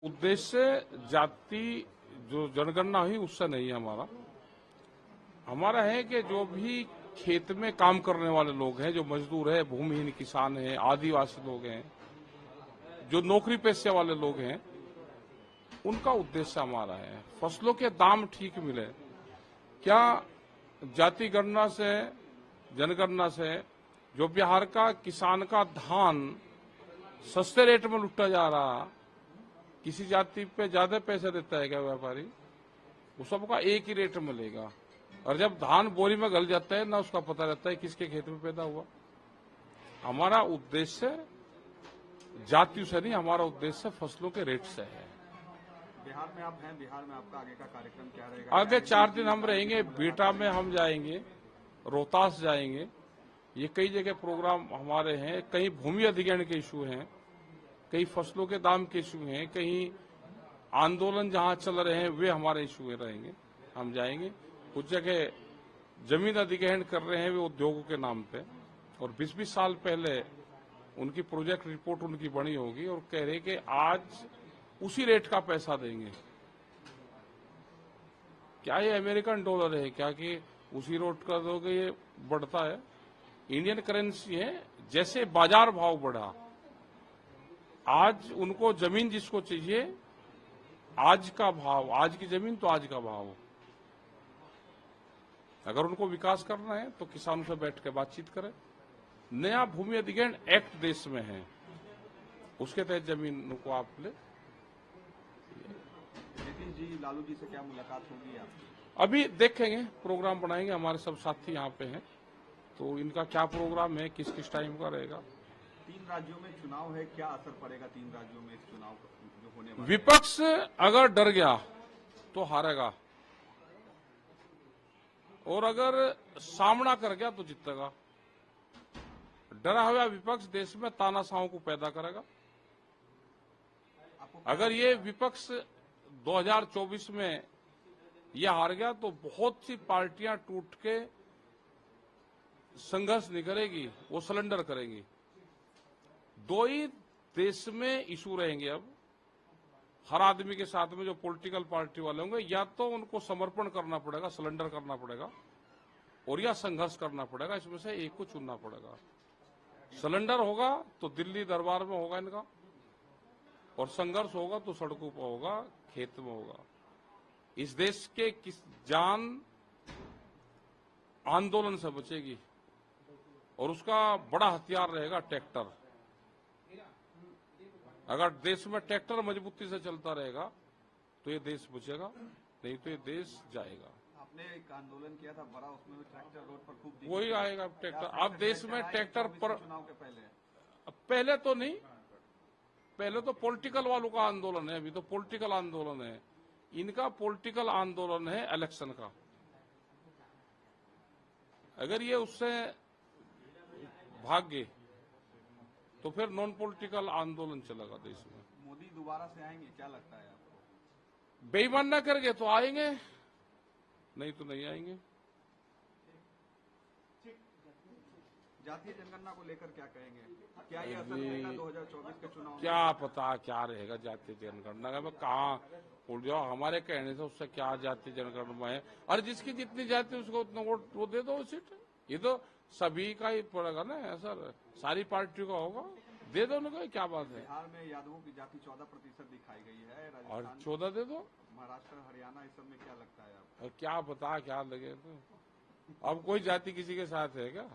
उद्देश्य जाति जो जनगणना हुई उससे नहीं है हमारा है कि जो भी खेत में काम करने वाले लोग हैं, जो मजदूर है, भूमिहीन किसान हैं, आदिवासी लोग हैं, जो नौकरी पेशे वाले लोग हैं, उनका उद्देश्य हमारा है फसलों के दाम ठीक मिले। क्या जाति गणना से, जनगणना से जो बिहार का किसान का धान सस्ते रेट में लुटा जा रहा, किसी जाति पे ज्यादा पैसे देता है क्या व्यापारी? वो सबका एक ही रेट मिलेगा। और जब धान बोरी में गल जाता है ना उसका पता रहता है किसके खेत में पैदा हुआ। हमारा उद्देश्य जाति से नहीं, हमारा उद्देश्य फसलों के रेट से है। बिहार में आप हैं, बिहार में आपका आगे का कार्यक्रम क्या रहेगा? आगे 4 दिन हम रहेंगे। बेटा में हम जाएंगे, रोहतास जाएंगे, ये कई जगह प्रोग्राम हमारे हैं। कहीं भूमि अधिग्रहण के इशू हैं, कहीं फसलों के दाम के इशू हैं, कहीं आंदोलन जहां चल रहे हैं वे हमारे इशू रहेंगे। हम जाएंगे। कुछ जगह जमीन अधिग्रहण कर रहे हैं वे उद्योगों के नाम पे, और 20-20 साल पहले उनकी प्रोजेक्ट रिपोर्ट उनकी बनी होगी और कह रहे कि आज उसी रेट का पैसा देंगे। क्या ये अमेरिकन डॉलर है क्या कि उसी रेट का दोगे? ये बढ़ता है। इंडियन करेंसी है। जैसे बाजार भाव बढ़ा, आज उनको जमीन जिसको चाहिए, आज का भाव, आज की जमीन तो आज का भाव। अगर उनको विकास करना है तो किसानों से बैठ के बातचीत करें। नया भूमि अधिग्रहण एक्ट देश में है, उसके तहत जमीन को आप ले। नीतीश जी, लालू जी से क्या मुलाकात होगी आपकी? अभी देखेंगे, प्रोग्राम बनाएंगे। हमारे सब साथी यहाँ पे हैं, तो इनका क्या प्रोग्राम है, किस किस टाइम का रहेगा। 3 राज्यों में चुनाव है, क्या असर पड़ेगा 3 राज्यों में इस चुनाव जो होने वाला है? विपक्ष अगर डर गया तो हारेगा, और अगर सामना कर गया तो जीतेगा। डरा हुआ विपक्ष देश में तानाशाहों को पैदा करेगा। अगर ये विपक्ष 2024 में ये हार गया तो बहुत सी पार्टियां टूट के संघर्ष नहीं करेगी, वो सरेंडर करेंगी। 2 ही देश में इशू रहेंगे अब हर आदमी के साथ में। जो पॉलिटिकल पार्टी वाले होंगे, या तो उनको समर्पण करना पड़ेगा, सरेंडर करना पड़ेगा, और या संघर्ष करना पड़ेगा। इसमें से एक को चुनना पड़ेगा। सरेंडर होगा तो दिल्ली दरबार में होगा इनका, और संघर्ष होगा तो सड़कों पर होगा, खेत में होगा। इस देश के किस जान आंदोलन से बचेगी, और उसका बड़ा हथियार रहेगा ट्रैक्टर। अगर देश में ट्रैक्टर मजबूती से चलता रहेगा तो ये देश बचेगा, नहीं तो ये देश जाएगा। आपने एक आंदोलन किया था बड़ा, उसमें भी ट्रैक्टर रोड पर खूब वही आएगा ट्रैक्टर। अब देश में ट्रैक्टर पर चुनाव के पहले तो नहीं, पहले तो पॉलिटिकल वालों का आंदोलन है। अभी तो पॉलिटिकल आंदोलन है। इनका पॉलिटिकल आंदोलन है इलेक्शन का। अगर ये उससे भाग गए तो फिर नॉन पॉलिटिकल आंदोलन चलेगा देश में। मोदी दोबारा से आएंगे, क्या लगता है आपको? बेईमान न करके तो आएंगे, नहीं तो नहीं आएंगे। जातीय जनगणना को लेकर क्या कहेंगे? क्या ये असर देगा 2024 के चुनाव में? क्या पता क्या रहेगा जातीय जनगणना का? कहाँ उड़ जाओ, हमारे कहने से उससे क्या जातीय जनगणना है। और जिसकी जितनी जाति उसको उतना वोट वो दे दो सीट। ये तो सभी का ही पड़ेगा ना सर, सारी पार्टियों का होगा, दे दो उनको। क्या बात है? बिहार में यादवों की जाति 14% दिखाई गई है, और 14 दे दो। महाराष्ट्र, हरियाणा, इस सब में क्या लगता है आपको? और क्या पता क्या लगे तो। अब कोई जाति किसी के साथ है क्या?